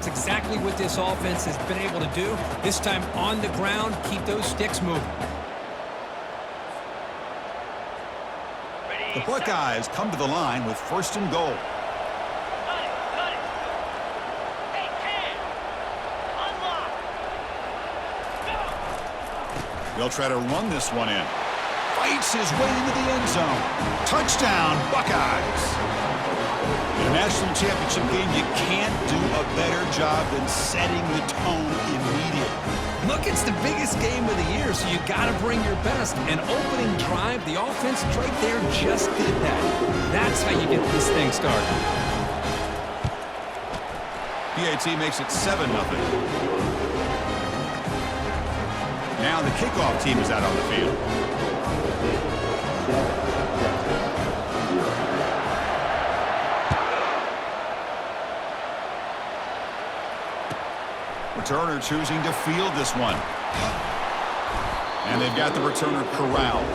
That's exactly what this offense has been able to do. This time on the ground, keep those sticks moving. The Buckeyes come to the line with 1st and goal. They'll try to run this one in. Fights his way into the end zone. Touchdown, Buckeyes. In a national championship game, you can't do a better job than setting the tone immediately. Look, it's the biggest game of the year, so you got to bring your best. An opening drive, the offense right there just did that. That's how you get this thing started. PAT makes it 7-0. Now the kickoff team is out on the field. Returner choosing to field this one. And they've got the returner corralled.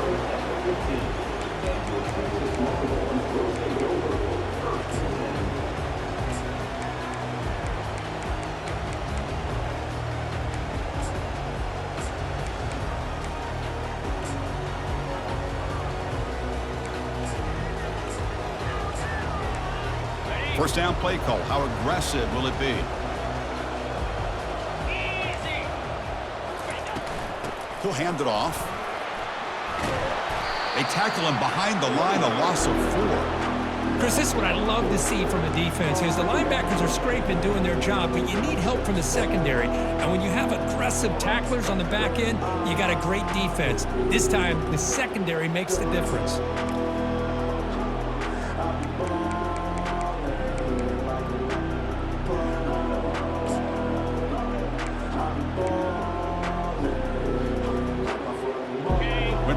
First down play call. How aggressive will it be? He'll hand it off. They tackle him behind the line, a loss of 4. Chris, this is what I love to see from a defense is the linebackers are scraping, doing their job, but you need help from the secondary. And when you have aggressive tacklers on the back end, you got a great defense. This time, the secondary makes the difference.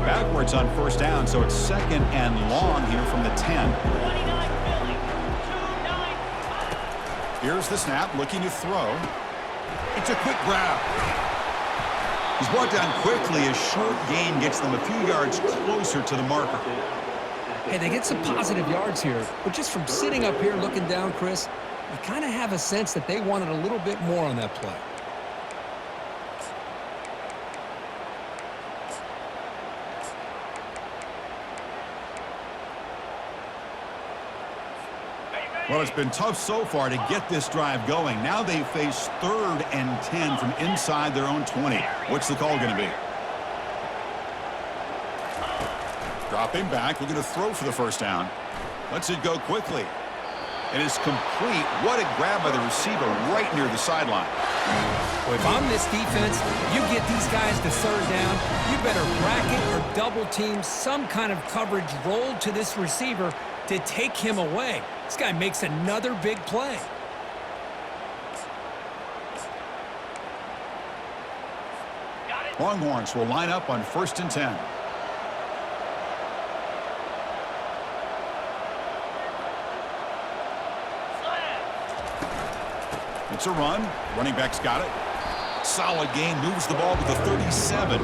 Backwards on first down, so it's 2nd and long here from the 10. Here's the snap, looking to throw. It's a quick grab. He's brought down quickly. A short gain gets them a few yards closer to the marker. Hey, they get some positive yards here, but just from sitting up here looking down, Chris, you kind of have a sense that they wanted a little bit more on that play. Well, it's been tough so far to get this drive going. Now they face 3rd and 10 from inside their own 20. What's the call going to be? Dropping back, looking to throw for the first down. Lets it go quickly. It is complete. What a grab by the receiver right near the sideline. Well, if I'm this defense, you get these guys to 3rd down, you better bracket or double team some kind of coverage roll to this receiver to take him away. This guy makes another big play. Longhorns will line up on 1st and 10. It's a run. Running back's got it. Solid gain, moves the ball to the 37.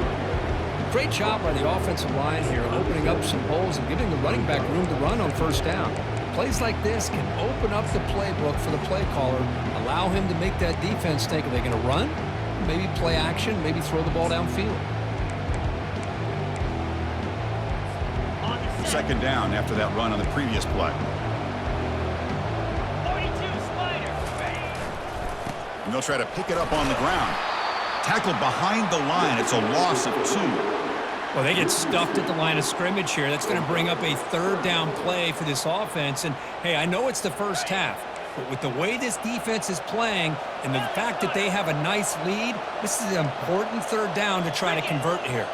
Great job by the offensive line here, opening up some holes and giving the running back room to run on first down. Plays like this can open up the playbook for the play caller, allow him to make that defense think, are they going to run? Maybe play action, maybe throw the ball downfield. 2nd down after that run on the previous play. 42 Spider. And they'll try to pick it up on the ground. Tackled behind the line. It's a loss of 2. Well, they get stuffed at the line of scrimmage here. That's going to bring up a 3rd down play for this offense. And, hey, I know it's the first half, but with the way this defense is playing and the fact that they have a nice lead, this is an important 3rd down to try to convert here.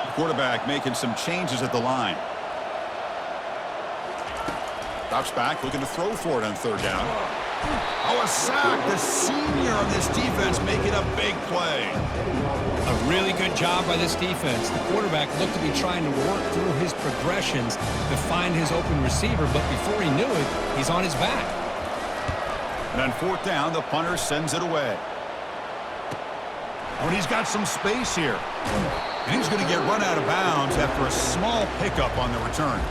The quarterback making some changes at the line. Drops back, looking to throw for it on 3rd down. Oh, a sack. The senior on this defense making a big play. A really good job by this defense. The quarterback looked to be trying to work through his progressions to find his open receiver, but before he knew it, he's on his back. And on 4th down, the punter sends it away. Oh, and he's got some space here. And he's going to get run out of bounds after a small pickup on the return.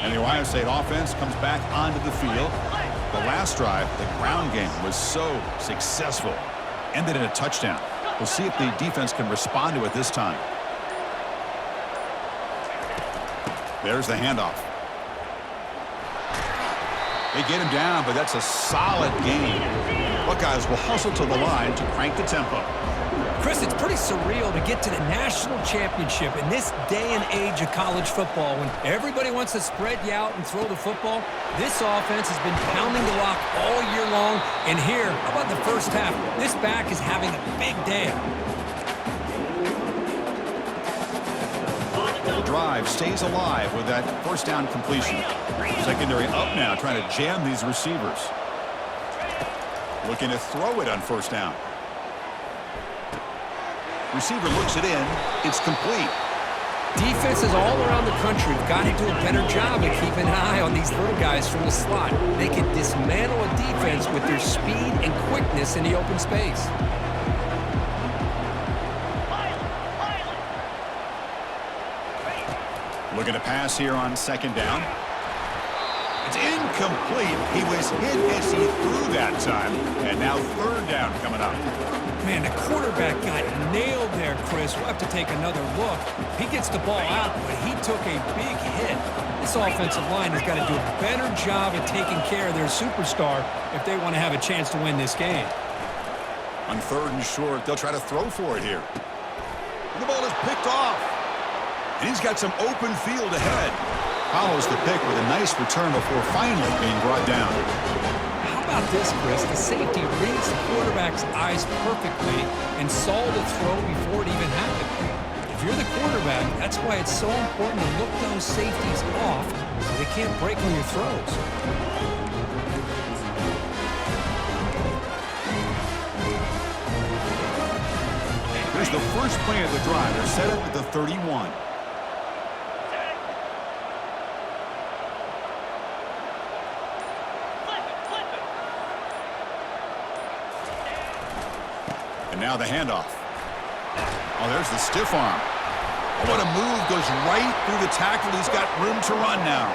And the Ohio State offense comes back onto the field. The last drive, the ground game, was so successful. Ended in a touchdown. We'll see if the defense can respond to it this time. There's the handoff. They get him down, but that's a solid gain. Buckeyes will hustle to the line to crank the tempo. Chris, it's pretty surreal to get to the national championship in this day and age of college football when everybody wants to spread you out and throw the football. This offense has been pounding the rock all year long. And here, how about the first half? This back is having a big day. The drive stays alive with that first down completion. Secondary up now, trying to jam these receivers. Looking to throw it on first down. Receiver looks it in. It's complete. Defenses all around the country have got to do a better job of keeping an eye on these little guys from the slot. They can dismantle a defense with their speed and quickness in the open space. Looking to pass here on second down. It's incomplete. He was hit as he threw that time. And now third down coming up. Man, the quarterback got nailed there, Chris. We'll have to take another look. He gets the ball out, but he took a big hit. This offensive line has got to do a better job of taking care of their superstar if they want to have a chance to win this game. On third and short, they'll try to throw for it here. And the ball is picked off. And he's got some open field ahead. Follows the pick with a nice return before finally being brought down. How about this, Chris? The safety reads the quarterback's eyes perfectly and saw the throw before it even happened. If you're the quarterback, that's why it's so important to look those safeties off so they can't break on your throws. Here's the first play of the drive. They're set up at the 31. And now the handoff. Oh, there's the stiff arm. Oh, what a move. Goes right through the tackle. He's got room to run now.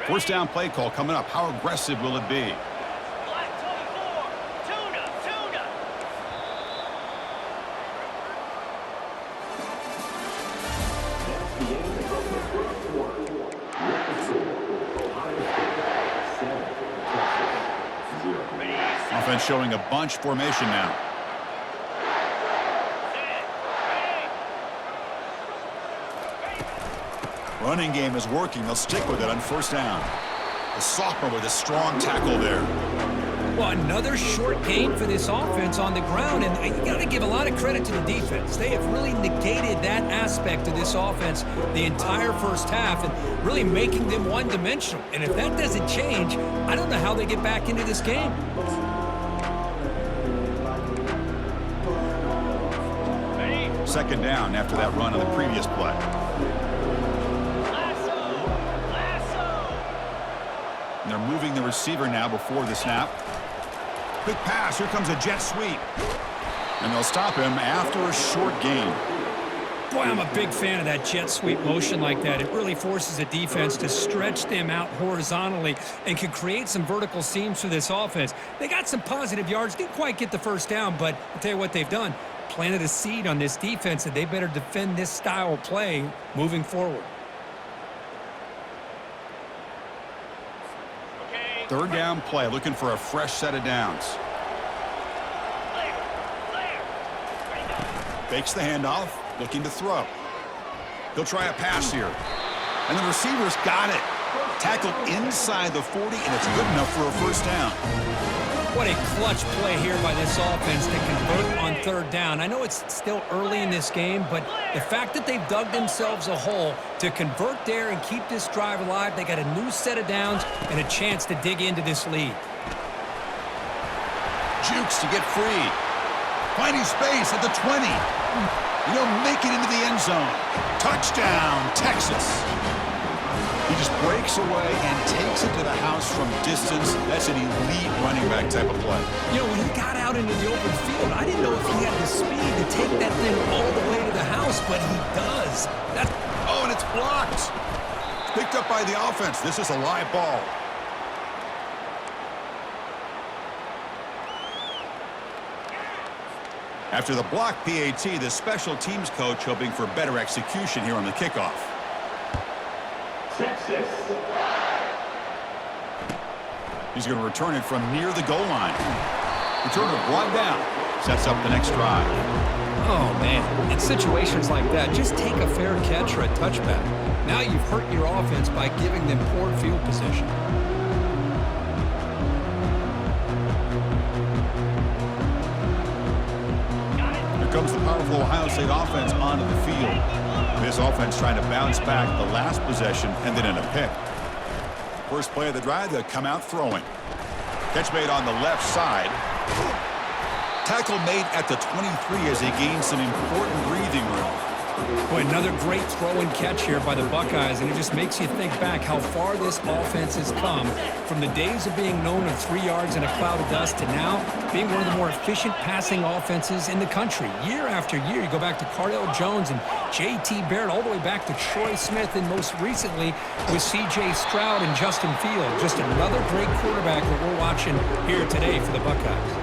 First down play call coming up. How aggressive will it be? Offense showing a bunch formation now. Running game is working. They'll stick with it on first down. The sophomore with a strong tackle there. Well, another short gain for this offense on the ground, and you got to give a lot of credit to the defense. They have really negated that aspect of this offense the entire first half and really making them one-dimensional. And if that doesn't change, I don't know how they get back into this game. Second down after that run on the previous play. And they're moving the receiver now before the snap. Quick pass. Here comes a jet sweep. And they'll stop him after a short gain. Boy, I'm a big fan of that jet sweep motion like that. It really forces a defense to stretch them out horizontally and can create some vertical seams for this offense. They got some positive yards. Didn't quite get the first down, but I'll tell you what they've done. Planted a seed on this defense, and they better defend this style of play moving forward. Third down play, looking for a fresh set of downs. Fakes the handoff, looking to throw. He'll try a pass here. And the receiver's got it. Tackled inside the 40, and it's good enough for a first down. What a clutch play here by this offense to convert on third down. I know it's still early in this game, but the fact that they've dug themselves a hole to convert there and keep this drive alive, they got a new set of downs and a chance to dig into this lead. Jukes to get free. Finding space at the 20. He'll make it into the end zone. Touchdown, Texas. He just breaks breaks away and takes it to the house from distance. That's an elite running back type of play. You know, when he got out into the open field, I didn't know if he had the speed to take that thing all the way to the house, but he does. Oh, and it's blocked. Picked up by the offense. This is a live ball. After the block PAT, the special teams coach hoping for better execution here on the kickoff. Texas. He's going to return it from near the goal line. Returner brought down. Sets up the next drive. Oh, man. In situations like that, just take a fair catch or a touchback. Now you've hurt your offense by giving them poor field position. Here comes the powerful Ohio State offense onto the field. This offense trying to bounce back the last possession and then in a pick. First play of the drive, they'll come out throwing. Catch made on the left side. Tackle made at the 23 as they gain some important breathing room. Boy, another great throw and catch here by the Buckeyes, and it just makes you think back how far this offense has come from the days of being known of 3 yards in a cloud of dust to now being one of the more efficient passing offenses in the country. Year after year, you go back to Cardell Jones and J.T. Barrett, all the way back to Troy Smith, and most recently with C.J. Stroud and Justin Fields. Just another great quarterback that we're watching here today for the Buckeyes.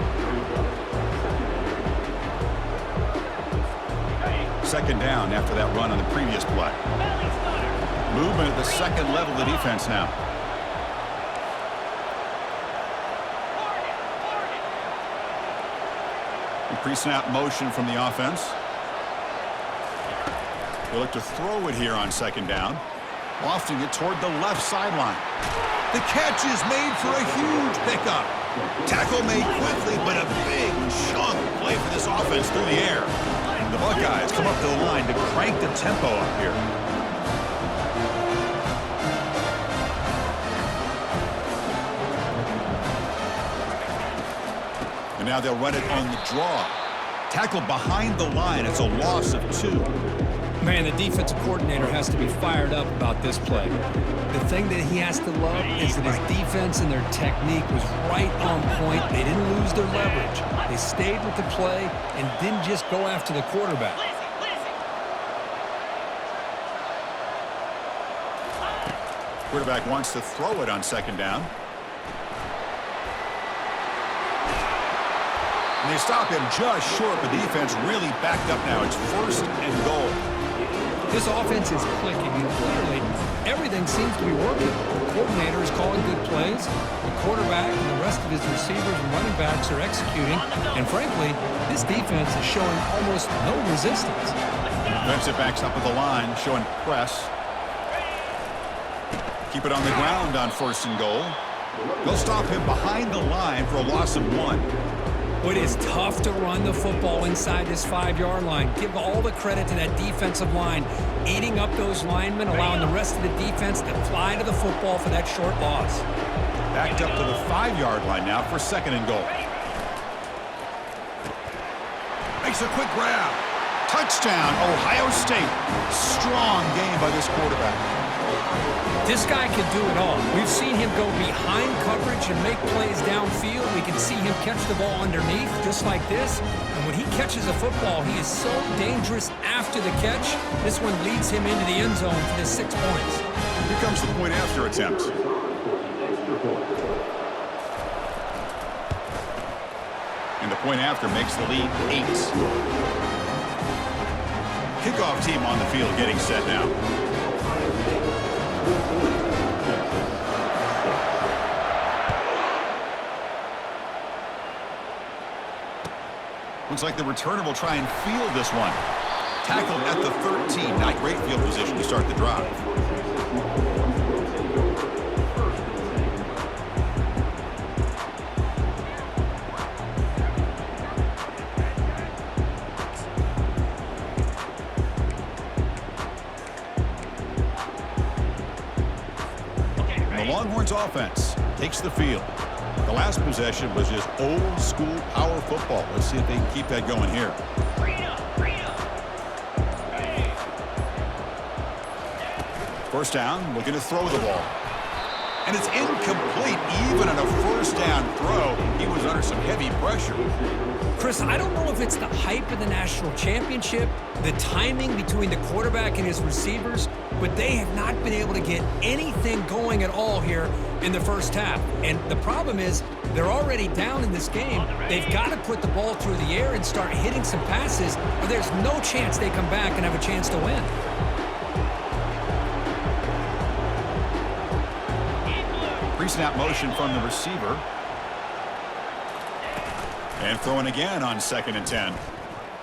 Second down after that run on the previous play. Movement at the second level of the defense now. Pre-snap motion from the offense. They look to throw it here on second down. Lofting it toward the left sideline. The catch is made for a huge pickup. Tackle made quickly, but a big chunk play for this offense through the air. And the Buckeyes come up to the line to crank the tempo up here. And now they'll run it on the draw. Tackle behind the line. It's a loss of 2. Man, the defensive coordinator has to be fired up about this play. The thing that he has to love is that his defense and their technique was right on point. They didn't lose their leverage. They stayed with the play and didn't just go after the quarterback. Quarterback wants to throw it on second down. And they stop him just short, but the defense really backed up now. It's first and goal. This offense is clicking, and clearly everything seems to be working. The coordinator is calling good plays. The quarterback and the rest of his receivers and running backs are executing. And frankly, this defense is showing almost no resistance. Defensive backs up at the line, showing press. Keep it on the ground on first and goal. They'll stop him behind the line for a loss of 1. It is tough to run the football inside this 5-yard line. Give all the credit to that defensive line, eating up those linemen, allowing the rest of the defense to fly to the football for that short loss. Backed up to the 5-yard line now for second and goal. Makes a quick grab. Touchdown, Ohio State. Strong game by this quarterback. This guy can do it all. We've seen him go behind coverage and make plays downfield. We can see him catch the ball underneath just like this. And when he catches a football, he is so dangerous after the catch. This one leads him into the end zone for the 6 points. Here comes the point after attempt. And the point after makes the lead 8. Kickoff team on the field getting set now. Looks like the returner will try and field this one. Tackled at the 13. Not great field position to start the drive. And the Longhorns offense takes the field. The last possession was just old school power football. Let's see if they can keep that going here. First down, looking to throw the ball. And it's incomplete. Even on a first down throw, he was under some heavy pressure. Chris, I don't know if it's the hype of the national championship, the timing between the quarterback and his receivers, but they have not been able to get anything going at all here in the first half. And the problem is they're already down in this game. They've got to put the ball through the air and start hitting some passes, or there's no chance they come back and have a chance to win. Pre-snap motion from the receiver. And throwing again on 2nd and 10.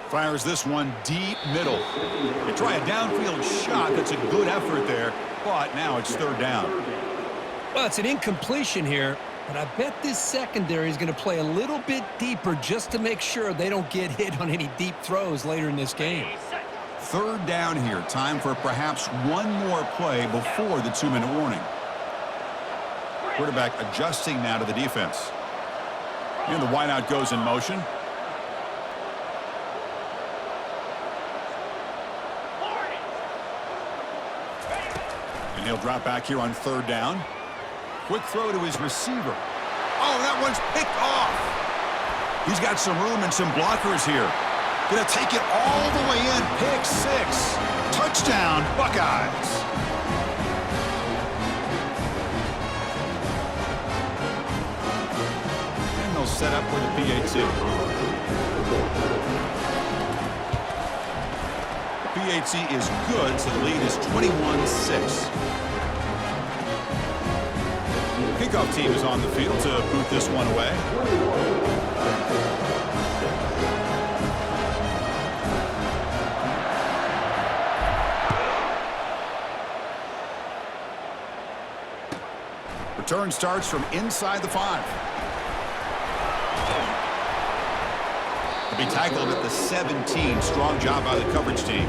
Fires this one deep middle. They try a downfield shot. That's a good effort there, but now it's 3rd down. Well, it's an incompletion here, but I bet this secondary is going to play a little bit deeper just to make sure they don't get hit on any deep throws later in this game. 3rd down here. Time for perhaps one more play before the 2-minute warning. Quarterback adjusting now to the defense. And the wideout goes in motion. And he'll drop back here on 3rd down. Quick throw to his receiver. Oh, that one's picked off. He's got some room and some blockers here. Gonna take it all the way in. Pick 6. Touchdown, Buckeyes. Set up for the PAT. The PAT is good, so the lead is 21-6. Kickoff team is on the field to boot this one away. Return starts from inside the 5. Be tackled at the 17. Strong job by the coverage team.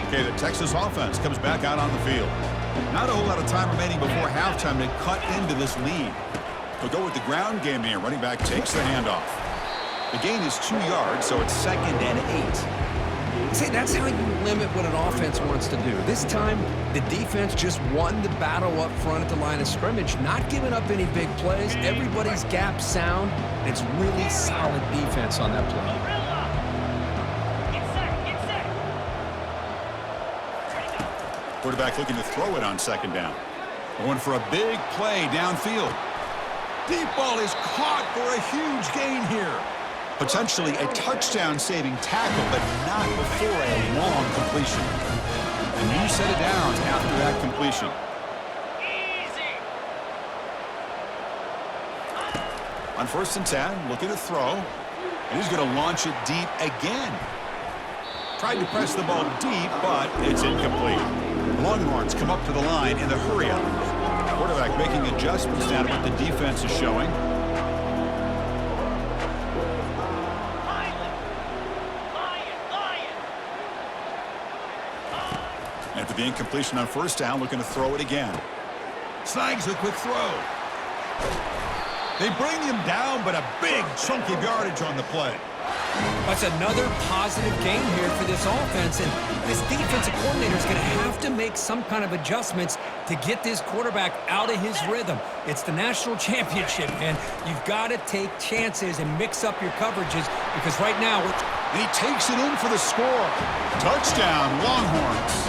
Okay, the Texas offense comes back out on the field. Not a whole lot of time remaining before halftime to cut into this lead. They'll go with the ground game here. Running back takes the handoff. The gain is 2 yards, so it's 2nd and 8. See, that's how you limit what an offense wants to do. This time, the defense just won the battle up front at the line of scrimmage, not giving up any big plays. Everybody's gap sound. It's really solid defense on that play. Quarterback looking to throw it on 2nd down. Going for a big play downfield. Deep ball is caught for a huge gain here. Potentially a touchdown-saving tackle, but not before a long completion. And you set it down after that completion. On 1st and 10, looking to throw. And he's going to launch it deep again. Tried to press the ball deep, but it's incomplete. Longhorns come up to the line in the hurry-up. Quarterback making adjustments down to what the defense is showing. After the incompletion on 1st down, looking to throw it again. Snags a quick throw. They bring him down, but a big chunk of yardage on the play. That's another positive game here for this offense, and this defensive coordinator is going to have to make some kind of adjustments to get this quarterback out of his rhythm. It's the national championship, and you've got to take chances and mix up your coverages because right now and he takes it in for the score. Touchdown, Longhorns.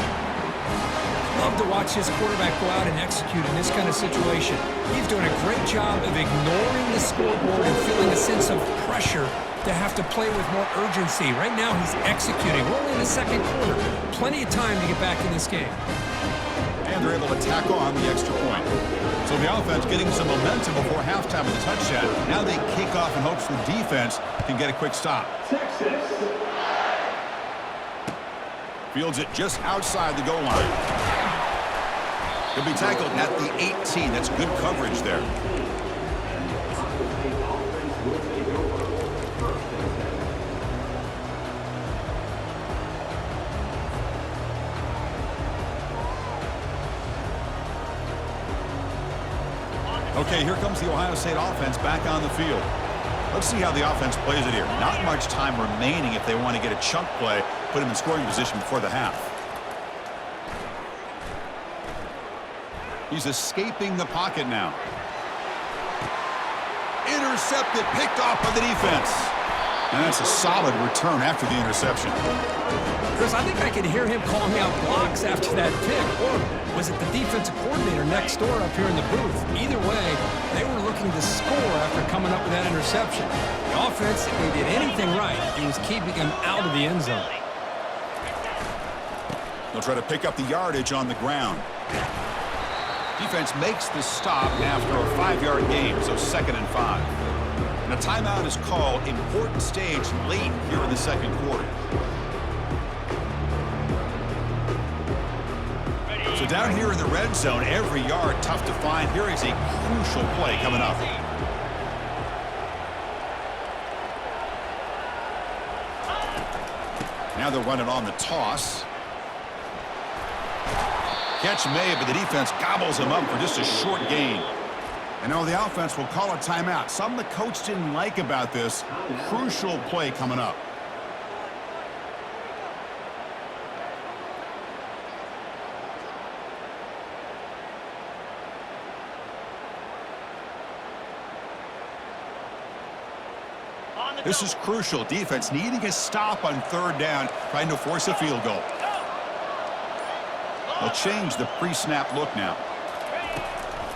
Love to watch his quarterback go out and execute in this kind of situation. He's doing a great job of ignoring the scoreboard and feeling a sense of pressure to have to play with more urgency. Right now, he's executing. We're only in the 2nd quarter. Plenty of time to get back in this game. And they're able to tack on the extra point. So the offense getting some momentum before halftime with a touchdown. Now they kick off in hopes the defense can get a quick stop. Fields it just outside the goal line. He'll be tackled at the 18. That's good coverage there. Okay, here comes the Ohio State offense back on the field. Let's see how the offense plays it here. Not much time remaining if they want to get a chunk play, put him in scoring position before the half. He's escaping the pocket now. Intercepted, picked off by the defense. And that's a solid return after the interception. Chris, I think I could hear him calling out blocks after that pick. Or was it the defensive coordinator next door up here in the booth? Either way, they were looking to score after coming up with that interception. The offense, if they did anything right, it was keeping him out of the end zone. They'll try to pick up the yardage on the ground. Defense makes the stop after a 5-yard gain, so 2nd and 5. And a timeout is called. Important stage late here in the second quarter. So down here in the red zone, every yard tough to find. Here is a crucial play coming up. Now they're running on the toss. Catch made, but the defense gobbles him up for just a short gain. And now the offense will call a timeout. Something the coach didn't like about this. Crucial play coming up. This is crucial. Defense needing a stop on 3rd down, trying to force a field goal. They'll change the pre-snap look now.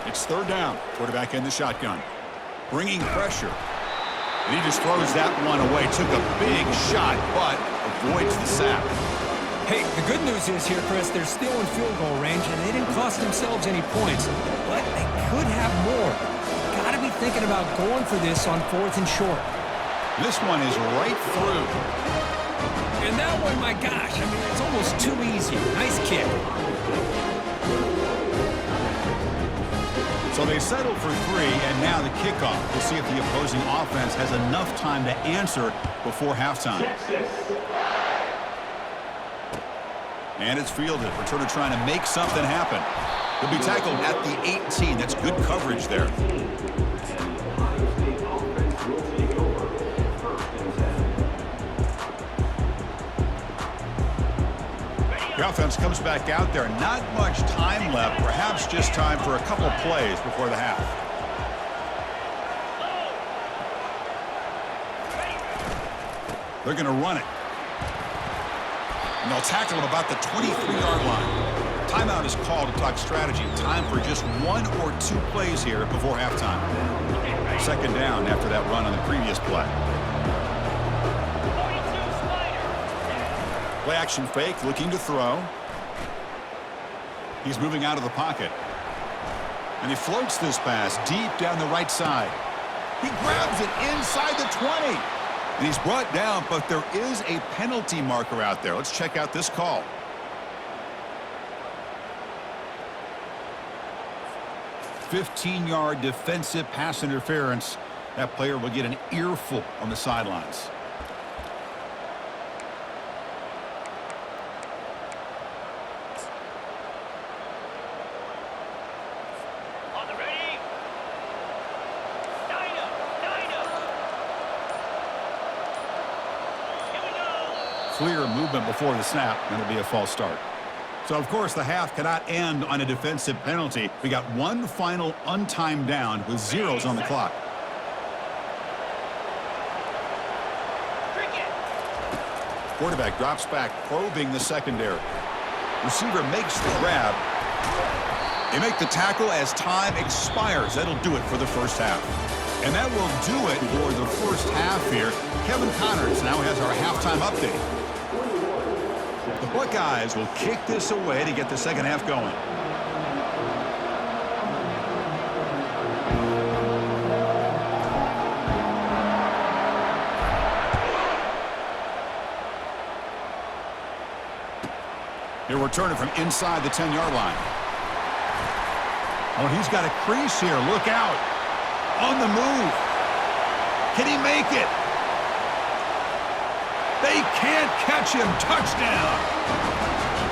It's 3rd down. Quarterback in the shotgun. Bringing pressure. And he just throws that one away. Took a big shot, but avoids the sack. Hey, the good news is here, Chris, they're still in field goal range, and they didn't cost themselves any points. But they could have more. Got to be thinking about going for this on 4th and short. This one is right through. And that one, my gosh, I mean, it's almost too easy. Nice kick. So they settle for 3, and now the kickoff. We'll see if the opposing offense has enough time to answer before halftime. And it's fielded. Returner trying to make something happen. He'll be tackled at the 18. That's good coverage there. The offense comes back out there. Not much time left. Perhaps just time for a couple plays before the half. They're going to run it. And they'll tackle him about the 23-yard line. Timeout is called to talk strategy. Time for just 1 or 2 plays here before halftime. 2nd down after that run on the previous play. Play action fake, looking to throw. He's moving out of the pocket. And he floats this pass deep down the right side. He grabs it inside the 20. And he's brought down, but there is a penalty marker out there. Let's check out this call. "15-yard defensive pass interference." That player will get an earful on the sidelines. Clear movement before the snap, and it'll be a false start. So, of course, the half cannot end on a defensive penalty. We got one final untimed down with zeros on the clock. Quarterback drops back, probing the secondary. Receiver makes the grab. They make the tackle as time expires. That'll do it for the first half. And that will do it for the first half here. Kevin Connors now has our halftime update. The Buckeyes will kick this away to get the second half going. He'll return it from inside the 10-yard line. Oh, and he's got a crease here. Look out. On the move. Can he make it? They can't catch him. Touchdown.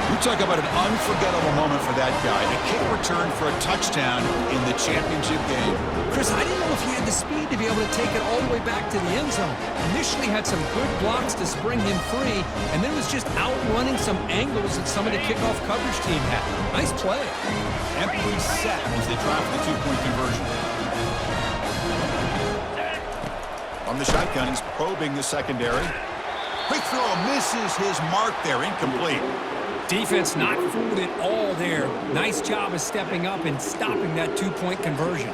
You talk about an unforgettable moment for that guy. A kick return for a touchdown in the championship game. Chris, I didn't know if he had the speed to be able to take it all the way back to the end zone. Initially had some good blocks to spring him free, and then was just outrunning some angles that some of the kickoff coverage team had. Nice play. Empty set as they try for the two-point conversion. From the shotgun, he's probing the secondary. Quick throw, misses his mark there, incomplete. Defense not fooled at all there. Nice job of stepping up and stopping that two-point conversion.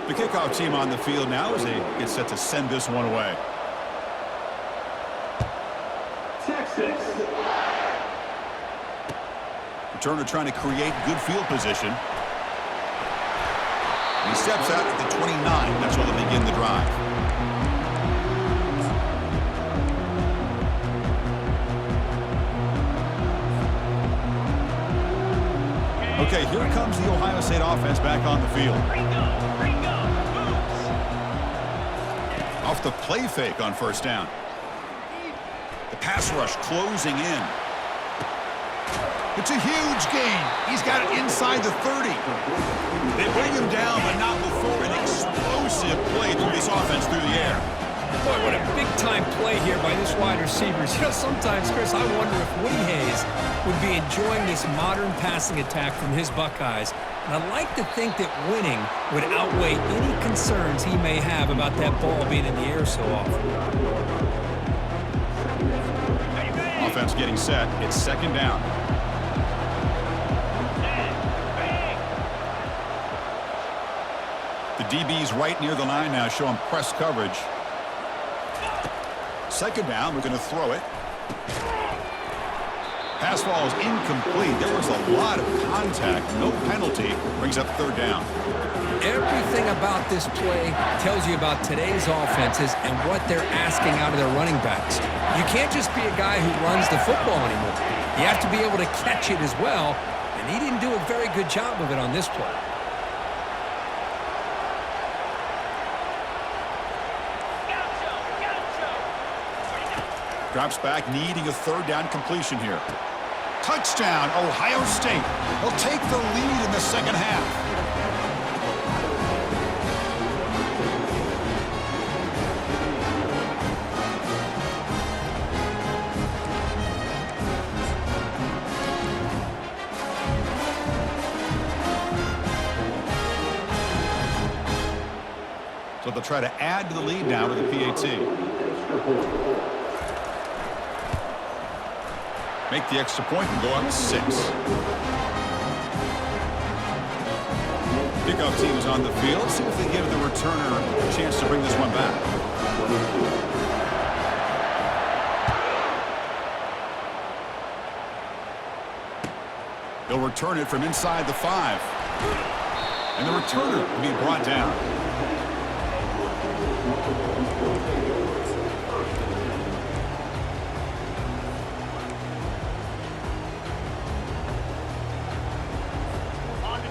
The kickoff team on the field now as they get set to send this one away. Texas. Returner trying to create good field position. And he steps out at the 29. That's where they begin the drive. Okay, here comes the Ohio State offense back on the field. Off the play fake on first down. The pass rush closing in. It's a huge gain. He's got it inside the 30. They bring him down, but not before an explosive play through this offense through the air. Boy, what a big-time play here by this wide receiver. You know, sometimes, Chris, I wonder if Woody Hayes would be enjoying this modern passing attack from his Buckeyes. And I'd like to think that winning would outweigh any concerns he may have about that ball being in the air so often. Offense getting set. It's second down. The DB's right near the line now, showing press coverage. Second down, we're going to throw it. Pass ball is incomplete. There was a lot of contact. No penalty. Brings up third down. Everything about this play tells you about today's offenses and what they're asking out of their running backs. You can't just be a guy who runs the football anymore. You have to be able to catch it as well, and he didn't do a very good job of it on this play. Drops back, needing a third down completion here. Touchdown, Ohio State. They'll take the lead in the second half. So they'll try to add to the lead now with the PAT. Make the extra point and go up 6. Kickoff team is on the field. Let's see if they give the returner a chance to bring this one back. They'll return it from inside the 5. And the returner will be brought down.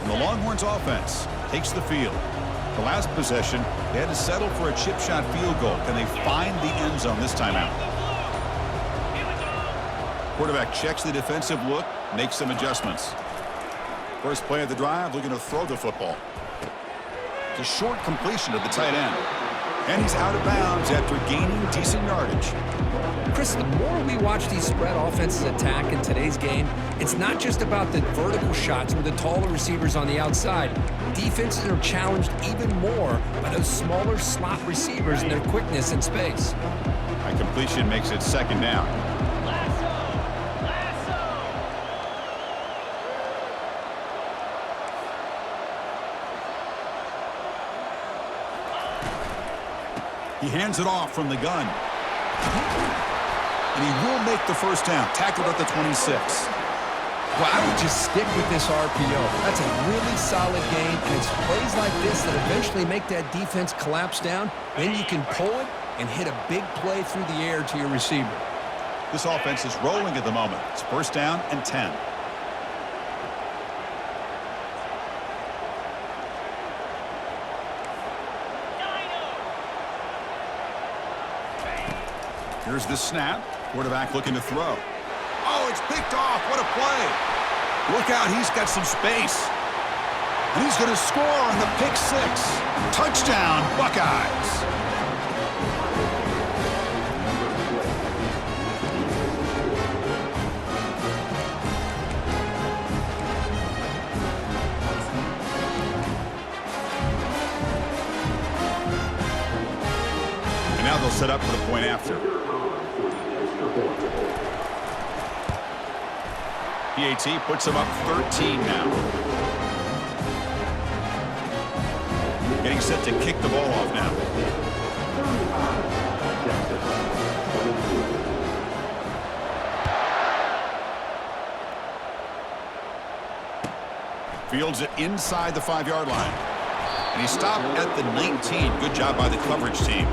And the Longhorns offense takes the field. The last possession, they had to settle for a chip shot field goal. Can they find the end zone this time out? Quarterback checks the defensive look, makes some adjustments. First play of the drive, looking to throw the football. It's a short completion to the tight end. And he's out of bounds after gaining decent yardage. Chris, the more we watch these spread offenses attack in today's game, it's not just about the vertical shots with the taller receivers on the outside. Defenses are challenged even more by those smaller slot receivers and their quickness in space. A completion makes it second down. He hands it off from the gun. And he will make the first down. Tackled at the 26. Well, I would just stick with this RPO. That's a really solid game, and it's plays like this that eventually make that defense collapse down. Then you can pull it and hit a big play through the air to your receiver. This offense is rolling at the moment. It's first down and 10. Here's the snap. Quarterback looking to throw. Oh, it's picked off. What a play. Look out, he's got some space. And he's going to score on the pick six. Touchdown, Buckeyes. And now they'll set up for the point after. PAT puts them up 13 now. Getting set to kick the ball off now. Fields it inside the 5-yard line. And he stopped at the 19. Good job by the coverage team.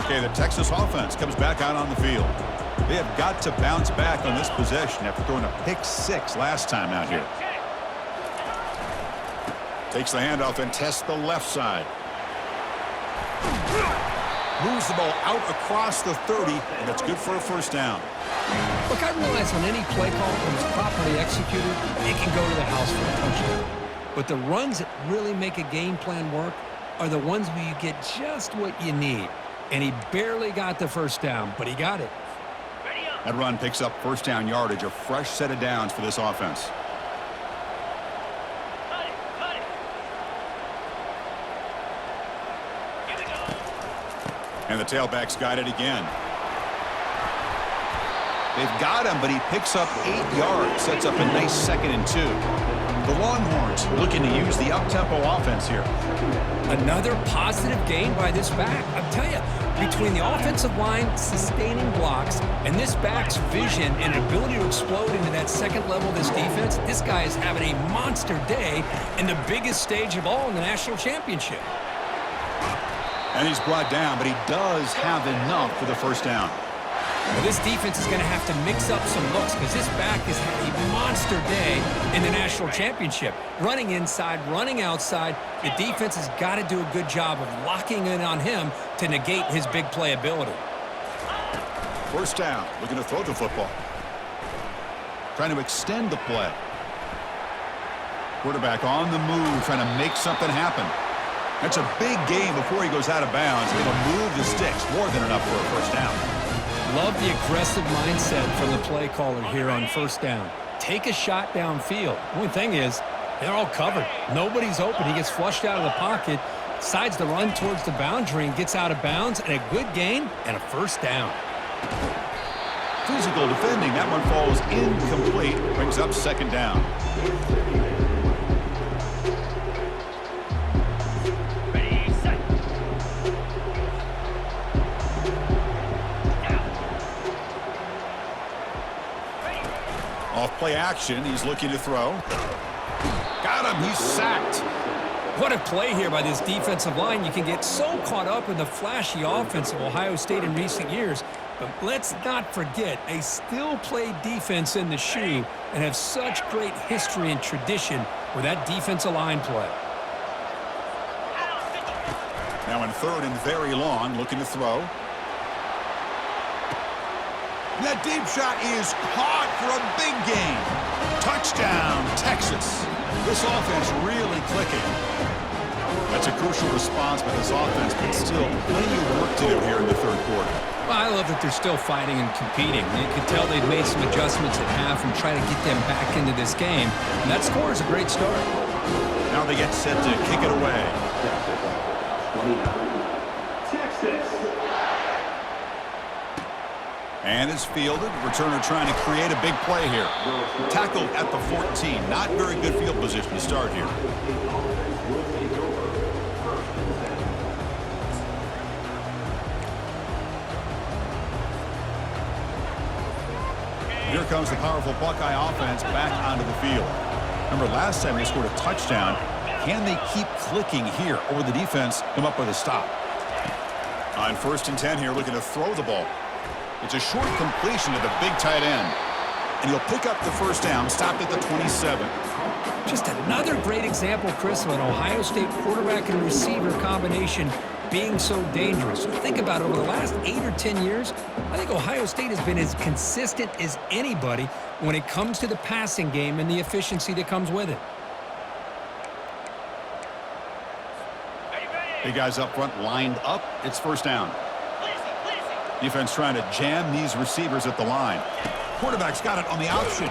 Okay, the Texas offense comes back out on the field. They have got to bounce back on this possession after throwing a pick six last time out here. Takes the handoff and tests the left side. Moves the ball out across the 30, and that's good for a first down. Look, I realize on any play call, when it's properly executed, it can go to the house for a touchdown. But the runs that really make a game plan work are the ones where you get just what you need. And he barely got the first down, but he got it. That run picks up first down yardage, a fresh set of downs for this offense. And the tailback's got it again. They've got him, but he picks up 8 yards, sets up a nice 2nd and 2. The Longhorns looking to use the up-tempo offense here. Another positive gain by this back. I'll tell you, between the offensive line sustaining blocks and this back's vision and ability to explode into that second level of this defense, this guy is having a monster day in the biggest stage of all in the national championship. And he's brought down, but he does have enough for the first down. Now, this defense is going to have to mix up some looks because this back has had a monster day in the national championship. Running inside, running outside. The defense has got to do a good job of locking in on him to negate his big play ability. First down, looking to throw the football. Trying to extend the play. Quarterback on the move, trying to make something happen. That's a big gain before he goes out of bounds. Going to move the sticks, more than enough for a first down. Love the aggressive mindset from the play caller here on first down. Take a shot downfield. One thing is, they're all covered. Nobody's open. He gets flushed out of the pocket, decides to run towards the boundary and gets out of bounds, and a good gain and a first down. Physical defending. That one falls incomplete. Brings up second down. Off-play action. He's looking to throw. Got him. He's sacked. What a play here by this defensive line. You can get so caught up in the flashy offense of Ohio State in recent years, but let's not forget a still-play defense in the shoe and have such great history and tradition with that defensive line play. Now in third and very long, looking to throw. And that deep shot is caught for a big gain. Touchdown, Texas. This offense really clicking. That's a crucial response by this offense, but still plenty of work to do here in the third quarter. Well, I love that they're still fighting and competing. You can tell they've made some adjustments at half and try to get them back into this game. And that score is a great start. Now they get set to kick it away. Texas. And it's fielded. Returner trying to create a big play here. Tackled at the 14. Not very good field position to start here. Here comes the powerful Buckeye offense back onto the field. Remember, last time they scored a touchdown. Can they keep clicking here, or will the defense come up with a stop? On 1st and 10 here, looking to throw the ball. It's a short completion to the big tight end. And he'll pick up the first down, stopped at the 27. Just another great example, Chris, of an Ohio State quarterback and receiver combination being so dangerous. Think about it, over the last 8 or 10 years, I think Ohio State has been as consistent as anybody when it comes to the passing game and the efficiency that comes with it. Big guys up front lined up. It's first down. Defense trying to jam these receivers at the line. Quarterback's got it on the option.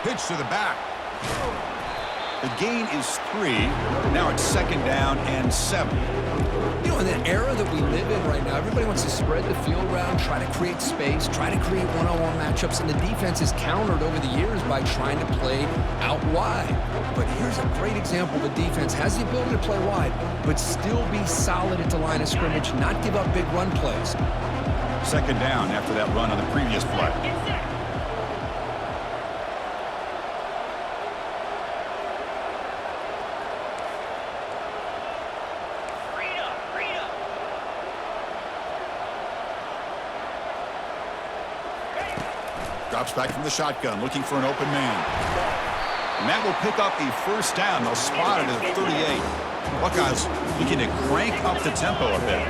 Pitch to the back. The gain is 3. Now it's second down and 7. You know, in the era that we live in right now, everybody wants to spread the field around, try to create space, try to create one-on-one matchups, and the defense is countered over the years by trying to play out wide. But here's a great example. The defense has the ability to play wide, but still be solid at the line of scrimmage, not give up big run plays. Second down after that run on the previous play. Drops back from the shotgun, looking for an open man. And that will pick up the first down. They'll spot it at 38. Buckeyes looking to crank up the tempo a bit.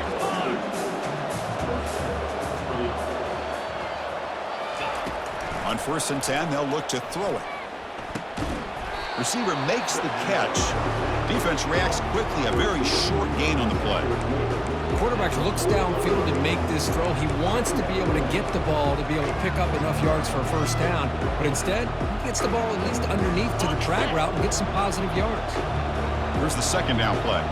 On first and 10, they'll look to throw it. Receiver makes the catch. Defense reacts quickly. A very short gain on the play. The quarterback looks downfield to make this throw. He wants to be able to get the ball to be able to pick up enough yards for a first down. But instead, he gets the ball at least underneath to the drag route and gets some positive yards. Here's the second down play.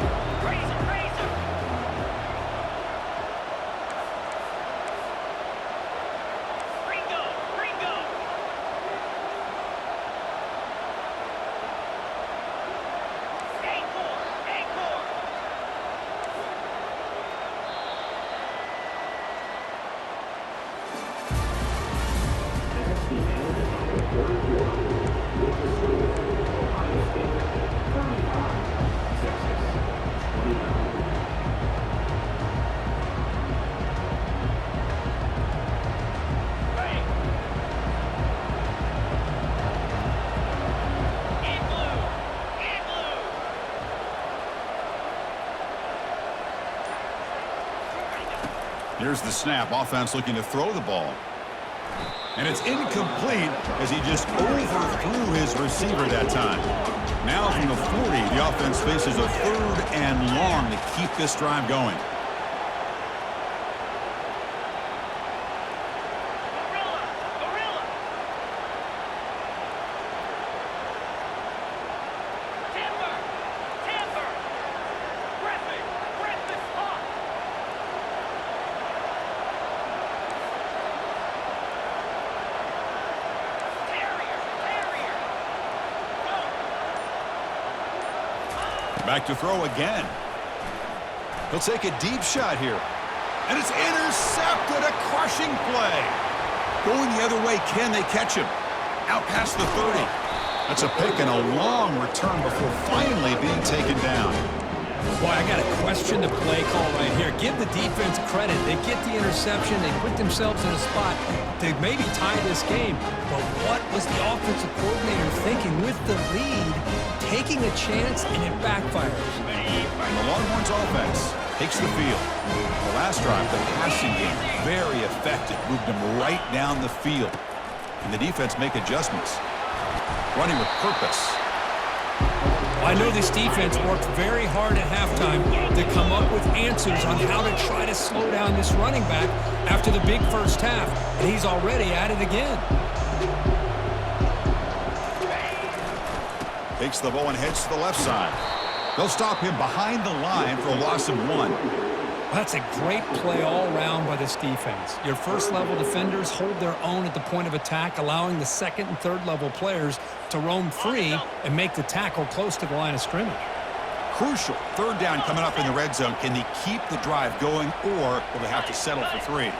Here's the snap. Offense looking to throw the ball. And it's incomplete as he just overthrew his receiver that time. Now from the 40, the offense faces a third and long to keep this drive going. Back to throw again. He'll take a deep shot here. And it's intercepted. A crushing play. Going the other way. Can they catch him? Out past the 30. That's a pick and a long return before finally being taken down. Boy, I got to question the play call right here. Give the defense credit. They get the interception. They put themselves in a spot to maybe tie this game. But what was the offensive coordinator thinking with the lead? Taking a chance, and it backfires. And the Longhorns offense takes the field. The last drive, the passing game, very effective. Moved them right down the field. And the defense make adjustments. Running with purpose. I know this defense worked very hard at halftime to come up with answers on how to try to slow down this running back after the big first half. And he's already at it again. Takes the ball and heads to the left side. They'll stop him behind the line for a loss of 1. That's a great play all around by this defense. Your first-level defenders hold their own at the point of attack, allowing the second and third-level players to roam free and make the tackle close to the line of scrimmage. Crucial. Third down coming up in the red zone. Can they keep the drive going, or will they have to settle for 3?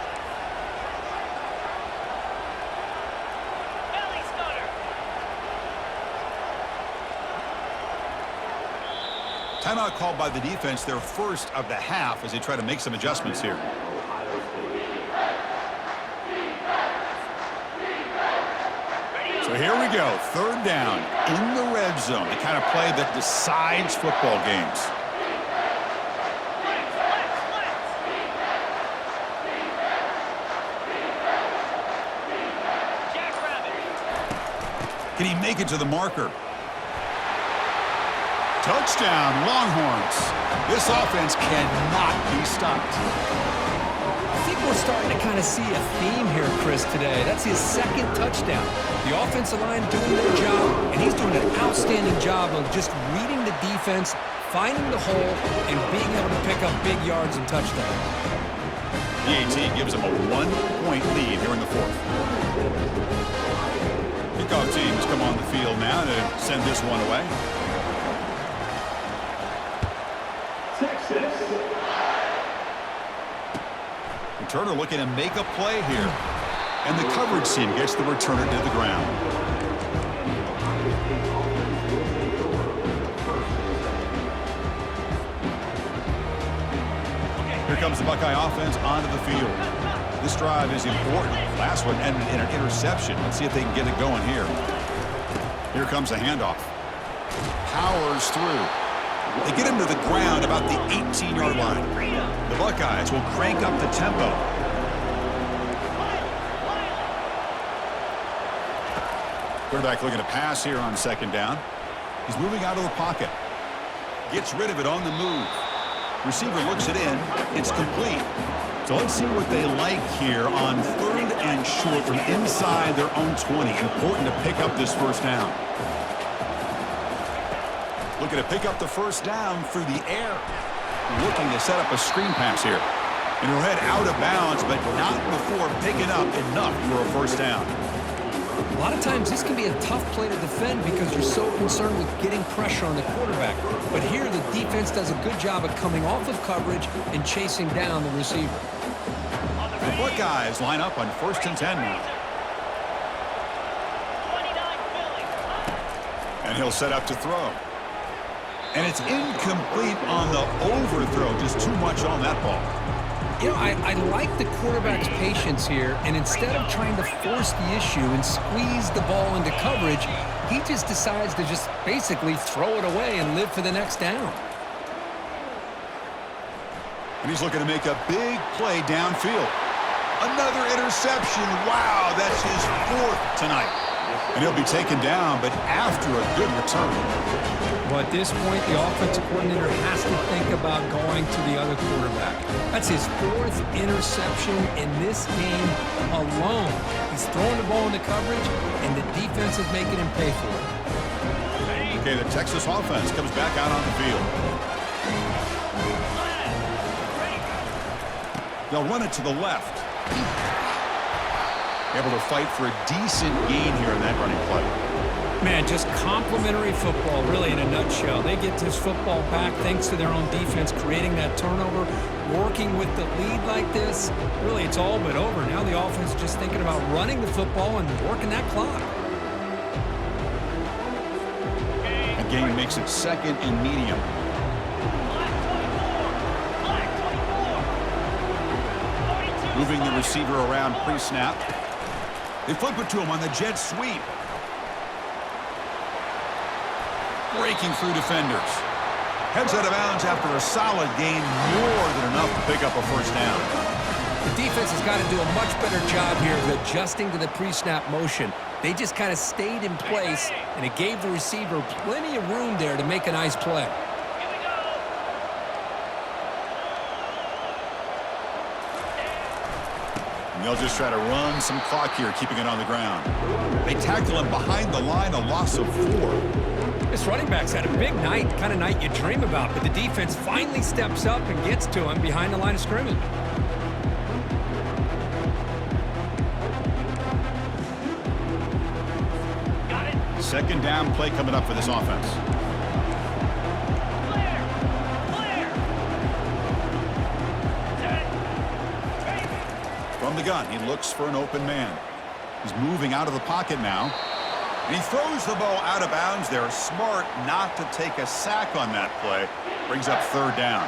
Timeout called by the defense, their first of the half, as they try to make some adjustments here. So here we go, third down in the red zone, the kind of play that decides football games. Can he make it to the marker? Touchdown, Longhorns. This offense cannot be stopped. I think we're starting to kind of see a theme here, Chris, today. That's his second touchdown. The offensive line doing their job, and he's doing an outstanding job of just reading the defense, finding the hole, and being able to pick up big yards and touchdowns. The AT gives them a 1-point lead here in the fourth. Kickoff teams come on the field now to send this one away. Texas. Returner looking to make a play here. And the coverage team gets the returner to the ground. Here comes the Buckeye offense onto the field. This drive is important. Last one ended in an interception. Let's see if they can get it going here. Here comes a handoff. Powers through. They get him to the ground about the 18-yard line. The Buckeyes will crank up the tempo. Quarterback looking to pass here on second down. He's moving out of the pocket. Gets rid of it on the move. Receiver looks it in. It's complete. So let's see what they like here on third and short from inside their own 20. Important to pick up this first down. Looking to pick up the first down through the air. Looking to set up a screen pass here. And he'll head out of bounds, but not before picking up enough for a first down. A lot of times this can be a tough play to defend because you're so concerned with getting pressure on the quarterback. But here the defense does a good job of coming off of coverage and chasing down the receiver. The Buckeyes line up on 1st and 10 now. And he'll set up to throw. And it's incomplete on the overthrow. Just too much on that ball. You know, I like the quarterback's patience here, and instead of trying to force the issue and squeeze the ball into coverage, he just decides to just basically throw it away and live for the next down. And he's looking to make a big play downfield. Another interception. Wow, that's his 4th tonight. And he'll be taken down, but after a good return. Well, at this point, the offensive coordinator has to think about going to the other quarterback. That's his 4th interception in this game alone. He's throwing the ball into coverage, and the defense is making him pay for it. Okay, the Texas offense comes back out on the field. They'll run it to the left. Able to fight for a decent gain here in that running play. Man, just complimentary football, really, in a nutshell. They get this football back thanks to their own defense, creating that turnover, working with the lead like this. Really, it's all but over. Now the offense is just thinking about running the football and working that clock. The gain makes it 2nd and medium. Moving the receiver around pre-snap. They flip it to him on the jet sweep. Breaking through defenders. Heads out of bounds after a solid gain, more than enough to pick up a first down. The defense has got to do a much better job here of adjusting to the pre-snap motion. They just kind of stayed in place, and it gave the receiver plenty of room there to make a nice play. And they'll just try to run some clock here, keeping it on the ground. They tackle him behind the line, a loss of 4. This running back's had a big night, kind of night you dream about, but the defense finally steps up and gets to him behind the line of scrimmage. Got it. 2nd down play coming up for this offense. From the gun, he looks for an open man. He's moving out of the pocket now. And he throws the ball out of bounds there. Smart not to take a sack on that play. Brings up 3rd down.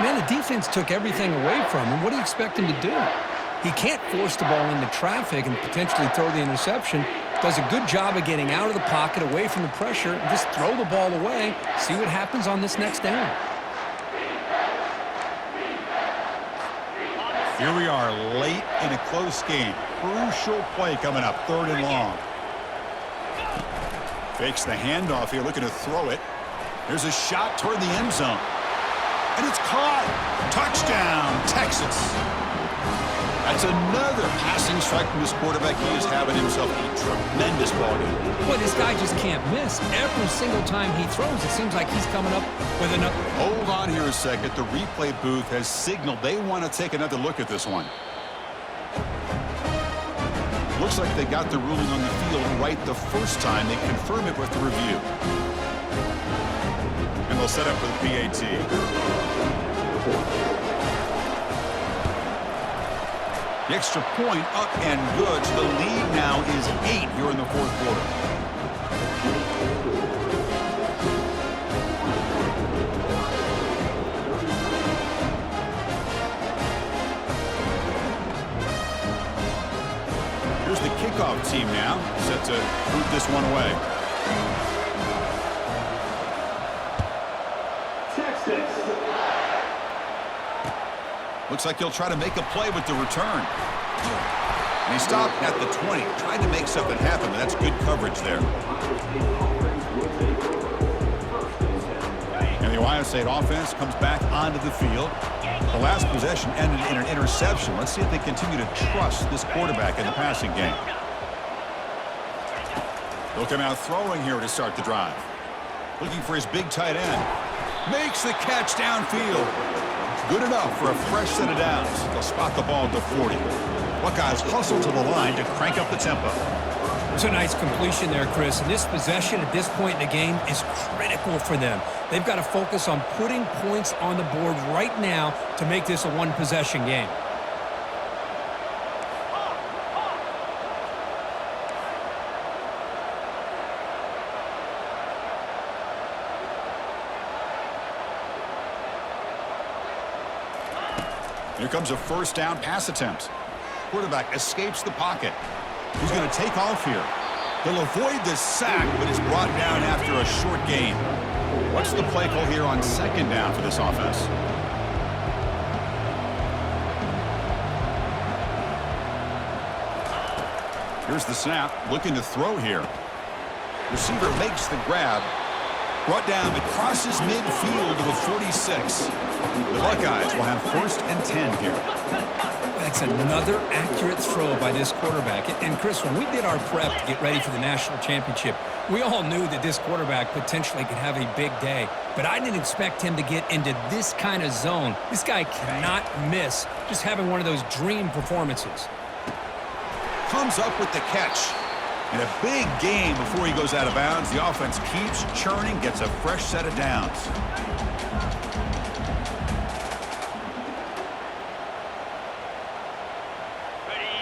Man, the defense took everything away from him. What do you expect him to do? He can't force the ball into traffic and potentially throw the interception. Does a good job of getting out of the pocket, away from the pressure, and just throw the ball away. See what happens on this next down. Here we are late in a close game. Crucial play coming up, 3rd and long. Fakes the handoff here, looking to throw it. Here's a shot toward the end zone. And it's caught. Touchdown, Texas. That's another passing strike from this quarterback. He is having himself a tremendous ballgame. Boy, this guy just can't miss. Every single time he throws, it seems like he's coming up with another. Hold on here a second. The replay booth has signaled they want to take another look at this one. Looks like they got the ruling on the field right the first time. They confirm it with the review. And they'll set up for the PAT. The extra point up and good. So the lead now is 8 here in the fourth quarter. Here's the kickoff team now, set to boot this one away. Texas. Looks like he'll try to make a play with the return. And he stopped at the 20, trying to make something happen, but that's good coverage there. And the Ohio State offense comes back onto the field. The last possession ended in an interception. Let's see if they continue to trust this quarterback in the passing game. They'll come out throwing here to start the drive. Looking for his big tight end. Makes the catch downfield. Good enough for a fresh set of downs. They'll spot the ball at the 40. Buckeyes hustle to the line to crank up the tempo. It's a nice completion there, Chris. And this possession at this point in the game is critical for them. They've got to focus on putting points on the board right now to make this a one-possession game. Here comes a first down pass attempt. Quarterback escapes the pocket. He's going to take off here. They'll avoid the sack, but is brought down after a short gain. What's the play call here on second down for this offense? Here's the snap, looking to throw here. Receiver makes the grab. Brought down, it crosses midfield to the 46. The Buckeyes will have 1st and 10 here. That's another accurate throw by this quarterback. And Chris, when we did our prep to get ready for the national championship, we all knew that this quarterback potentially could have a big day. But I didn't expect him to get into this kind of zone. This guy cannot miss, just having one of those dream performances. Comes up with the catch. And a big game before he goes out of bounds. The offense keeps churning, gets a fresh set of downs.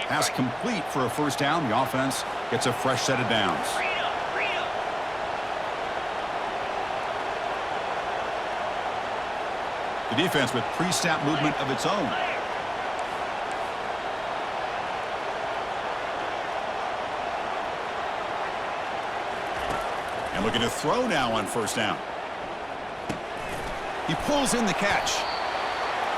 Pass complete for a first down. The offense gets a fresh set of downs. The defense with pre-snap movement of its own. And looking to throw now on first down. He pulls in the catch.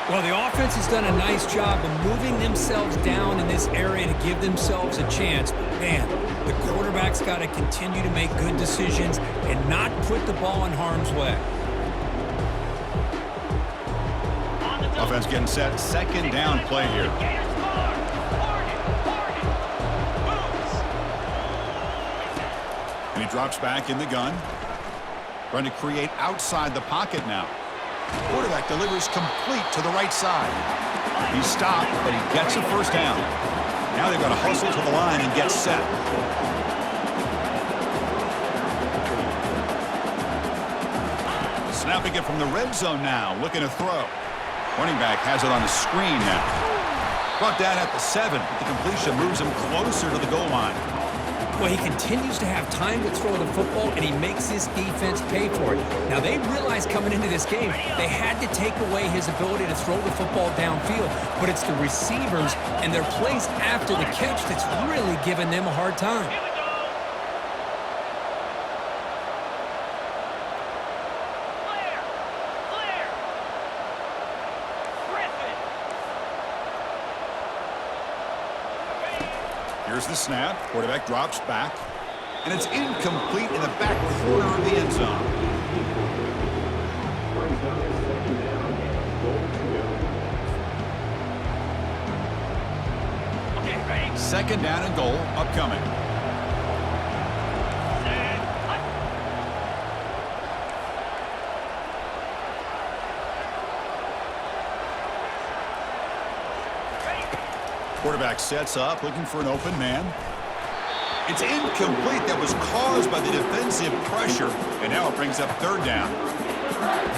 Well, the offense has done a nice job of moving themselves down in this area to give themselves a chance. Man, the quarterback's got to continue to make good decisions and not put the ball in harm's way. Offense getting set. Second down play here. And he drops back in the gun. Trying to create outside the pocket now. Quarterback delivers complete to the right side. He's stopped, but he gets a first down. Now they've got to hustle to the line and get set. Snapping it from the red zone now, looking to throw. Running back has it on the screen now. Brought down at the 7. The completion moves him closer to the goal line. Well, he continues to have time to throw the football, and he makes his defense pay for it. Now, they realized coming into this game, they had to take away his ability to throw the football downfield, but it's the receivers and their plays after the catch that's really giving them a hard time. Here's the snap. Quarterback drops back. And it's incomplete in the back corner of the end zone. Second down and goal upcoming. Quarterback sets up, looking for an open man. It's incomplete. That was caused by the defensive pressure. And now it brings up third down.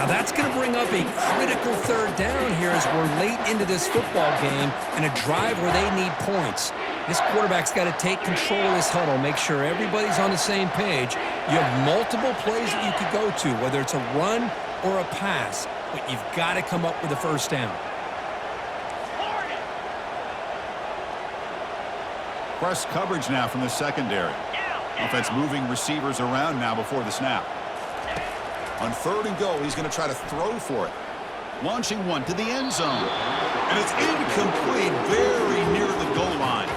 Now that's going to bring up a critical third down here as we're late into this football game and a drive where they need points. This quarterback's got to take control of this huddle, make sure everybody's on the same page. You have multiple plays that you could go to, whether it's a run or a pass, but you've got to come up with a first down. Press coverage now from the secondary. Offense moving receivers around now before the snap. On third and goal, he's going to try to throw for it. Launching one to the end zone. And it's incomplete, very near the goal line.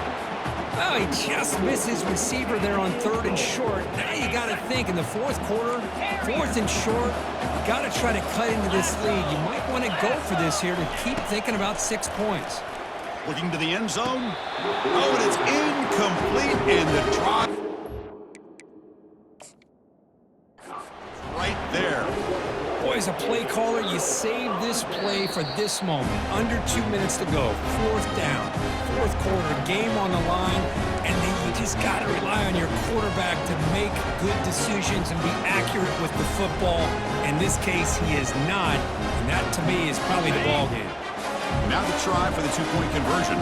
Oh, he just missed his receiver there on third and short. Now you got to think in the fourth quarter, fourth and short, you got to try to cut into this lead. You might want to go for this here to keep thinking about 6 points. Looking to the end zone. Oh, and it's incomplete in the drive. Right there. Boy, as a play caller, you save this play for this moment. Under 2 minutes to go. Fourth down. Fourth quarter. Game on the line. And then you just got to rely on your quarterback to make good decisions and be accurate with the football. In this case, he is not. And that, to me, is probably the ball game. Now the try for the two-point conversion.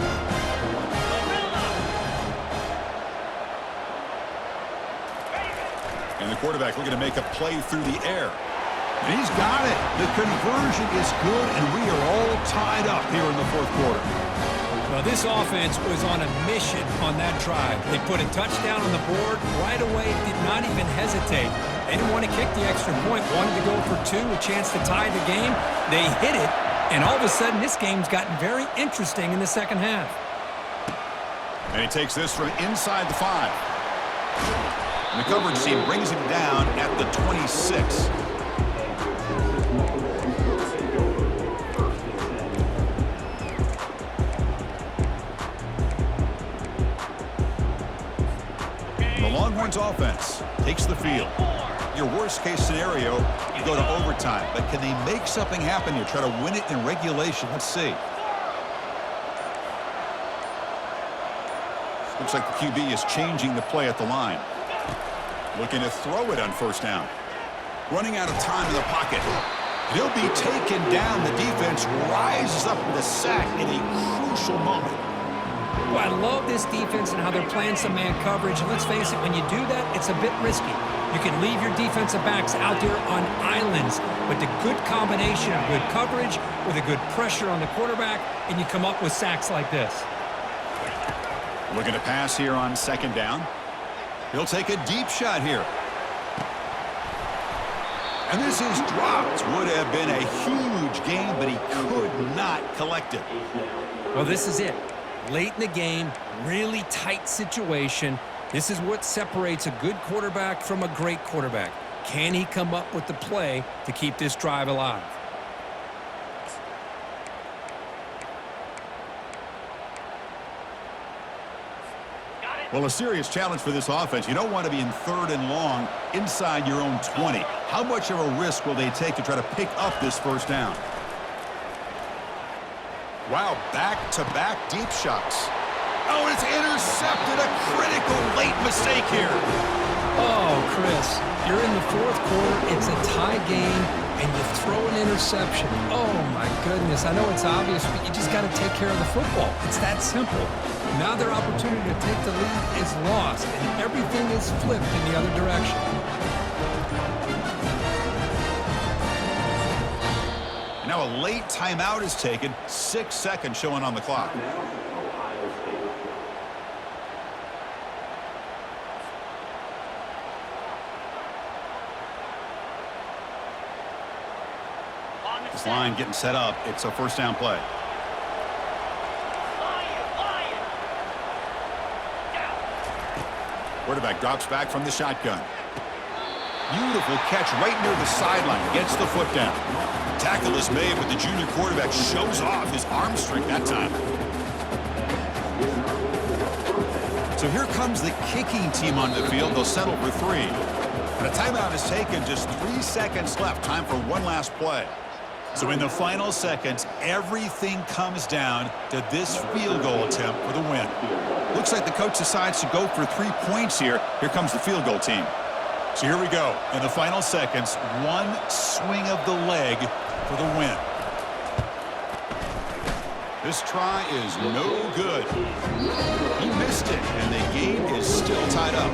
And the quarterback looking to make a play through the air. And he's got it. The conversion is good, and we are all tied up here in the fourth quarter. Well, this offense was on a mission on that drive. They put a touchdown on the board right away, did not even hesitate. They didn't want to kick the extra point, wanted to go for two, a chance to tie the game. They hit it. And all of a sudden, this game's gotten very interesting in the second half. And he takes this from inside the 5. And the coverage team brings him down at the 26. The Longhorns offense takes the field. Your worst-case scenario, you go to overtime. But can they make something happen here? Try to win it in regulation. Let's see. Looks like the QB is changing the play at the line. Looking to throw it on first down. Running out of time in the pocket. He'll be taken down. The defense rises up with a sack in a crucial moment. Well, I love this defense and how they're playing some man coverage. And let's face it, when you do that, it's a bit risky. You can leave your defensive backs out there on islands, but the good combination of good coverage with a good pressure on the quarterback, and you come up with sacks like this. Looking to pass here on second down. He'll take a deep shot here. And this is dropped. Would have been a huge game, but he could not collect it. Well, this is it. Late in the game, really tight situation. This is what separates a good quarterback from a great quarterback. Can he come up with the play to keep this drive alive? Well, a serious challenge for this offense. You don't want to be in third and long inside your own 20. How much of a risk will they take to try to pick up this first down? Wow, back-to-back deep shots. Oh, and it's intercepted. A critical late mistake here. Oh, Chris, you're in the fourth quarter. It's a tie game, and you throw an interception. Oh, my goodness. I know it's obvious, but you just got to take care of the football. It's that simple. Now their opportunity to take the lead is lost, and everything is flipped in the other direction. Now a late timeout is taken. 6 seconds showing on the clock. This line getting set up. It's a first down play. Quarterback drops back from the shotgun. Beautiful catch right near the sideline. Gets the foot down. Tackle is made, but the junior quarterback shows off his arm strength that time. So here comes the kicking team on the field. They'll settle for 3. And a timeout is taken. Just 3 seconds left. Time for one last play. So in the final seconds, everything comes down to this field goal attempt for the win. Looks like the coach decides to go for 3 points here. Here comes the field goal team. So here we go. In the final seconds, one swing of the leg for the win. This try is no good. He missed it, and the game is still tied up.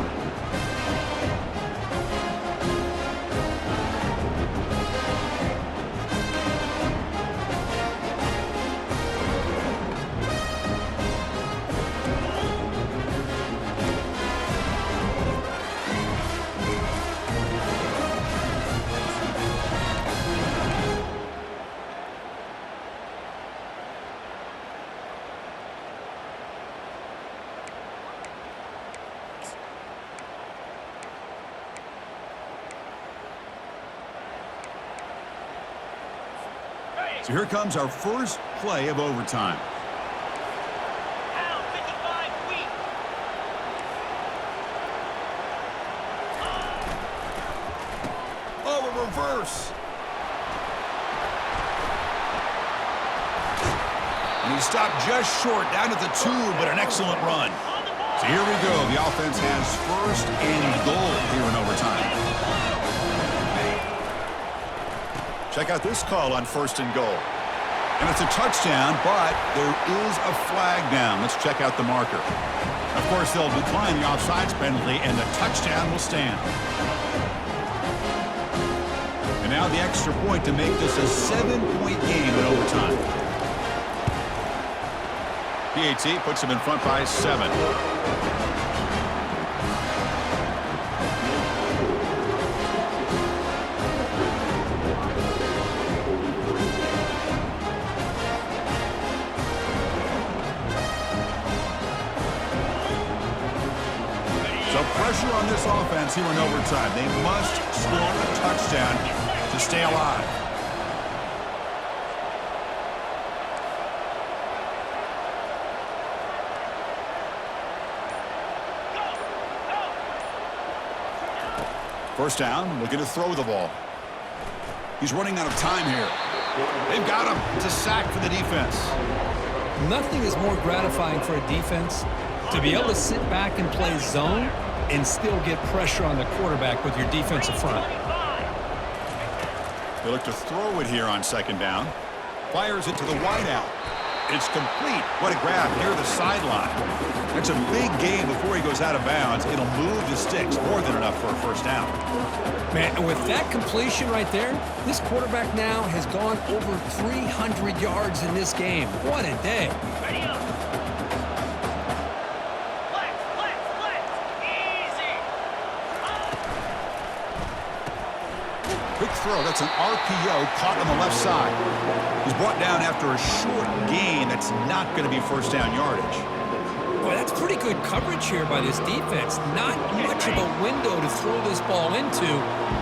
So here comes our first play of overtime. Oh, a reverse. And he stopped just short, down at the 2, but an excellent run. So here we go. The offense has first and goal here in overtime. Check out this call on first and goal. And it's a touchdown, but there is a flag down. Let's check out the marker. Of course, they'll decline the offsides penalty, and the touchdown will stand. And now the extra point to make this a 7-point game in overtime. PAT puts them in front by 7. Pressure on this offense here in overtime. They must score a touchdown to stay alive. First down, looking to throw the ball. He's running out of time here. They've got him. It's a sack for the defense. Nothing is more gratifying for a defense to be able to sit back and play zone and still get pressure on the quarterback with your defensive front. They look to throw it here on second down. Fires it to the wideout. It's complete. What a grab near the sideline. That's a big gain before he goes out of bounds. It'll move the sticks, more than enough for a first down. Man, and with that completion right there, this quarterback now has gone over 300 yards in this game. What a day. Ready up. Quick throw. That's an RPO caught on the left side. He's brought down after a short gain. That's not going to be first down yardage. Boy, that's pretty good coverage here by this defense. Not much of a window to throw this ball into,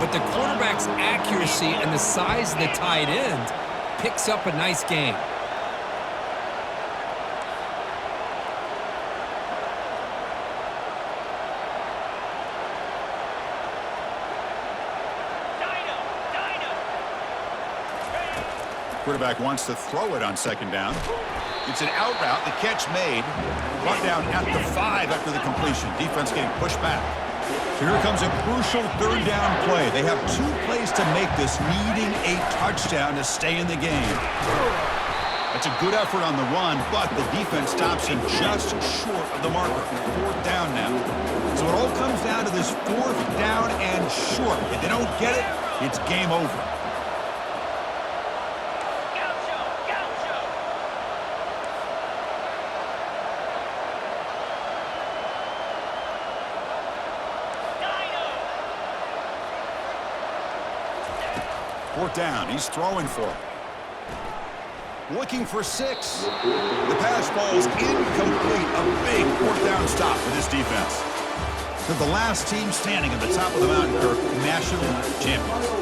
but the quarterback's accuracy and the size of the tight end picks up a nice gain. Quarterback wants to throw it on second down. It's an out route. The catch made. Brought down at the 5 after the completion. Defense getting pushed back. So here comes a crucial third down play. They have 2 plays to make this, needing a touchdown to stay in the game. That's a good effort on the run, but the defense stops him just short of the marker. 4th down now. So it all comes down to this 4th down and short. If they don't get it, it's game over. Fourth down, he's throwing for it. Looking for 6. The pass ball is incomplete. A big 4th down stop for this defense. They're the last team standing at the top of the mountain, Kirk, national champions.